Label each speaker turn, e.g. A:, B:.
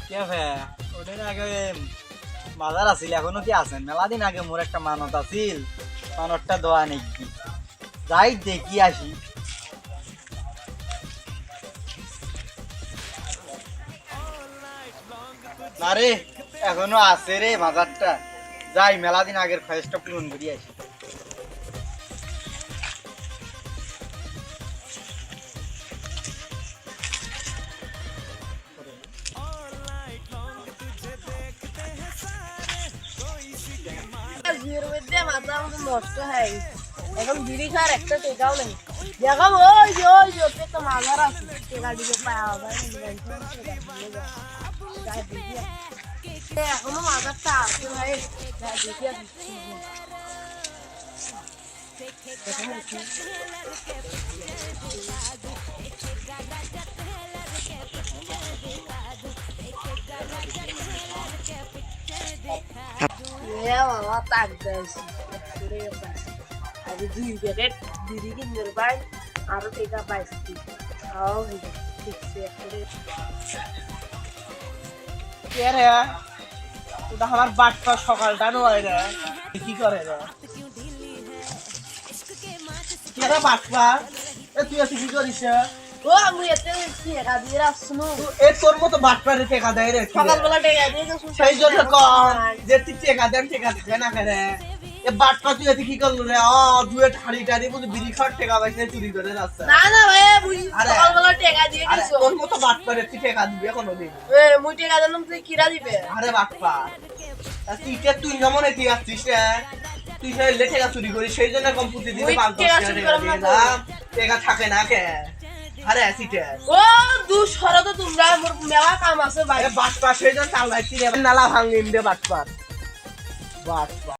A: কে ভাই ওদিন আগে বাজার আছিল এখনো কি আছেন? মেলা দিন আগে মোর একটা মানত আছিল, মানতটা দেওয়া নাকি যাই দেখি আসি। না রে, এখনো আছে রে বাজারটা, যাই মেলা দিন আগের খয়েসটা পূরণ করি আসি।
B: নষ্ট হয়ে গেছে এখন বিড়ি খাওয়ার একটা টেকাও নেই। দেখো ওই ওতে তো মাজার আছে, টেকা দিকে পাওয়া যায় এখনো মাজারটা আছে ভাই। দেখি বাবা তাক দিয়েছি আগে 2 প্যাকেট বিড়ি কিনতে পাই, আরো টেকা পাইছি। খাও ঠিকছে
C: কে রে ওটা আমার বাটপা সকালটা নয় রে, কি করে রে কে রে বাটপা? এ তুই আছি কি করিস?
B: ও আমি এতে টেকা দিয়ে রাখছিলাম,
C: এ তোর মতো বাটপারে টেকা দেয় রে?
B: সকালবেলা টেকা দিয়ে
C: সেই জন্য কম যে তুই টেকা দেন, টেকা থাকে না কেন? এ বাটপা তুই এতে কি করলো রে? দুয়েট হাড়ি টাড়ি বুঝি বিড়ি খাওয়ার টেকা পাইছে চুরি করে যাচ্ছে।
B: না না ভাই মুই সকালবেলা টেকা দিয়ে
C: আরে
B: গেছো।
C: তোর মতো বাটপারে তুই টেকা দিবি কোনোদিন?
B: মুই টেকা দিলাম তুই কিরা দিবে?
C: আরে বাটপা তুই যেমন এটি আসছিস রে, তুই সেই টেকা চুরি করিস, সেই জন্য কম প্রতিদিন
B: ওই
C: 5-10
B: টেকা
C: টাকা
B: চুরি
C: টেকা
B: করার
C: দিয়ে
B: মতো।
C: দাম, টেকা থাকে না কে? আরে আসিটে
B: ও দু সরো তো তোমরা, মোর মেলা কাম আছে ভাই।
C: বাটপা সেই জন্য চাল ভাই নালা ভাঙিন দে বাটপা বাটপা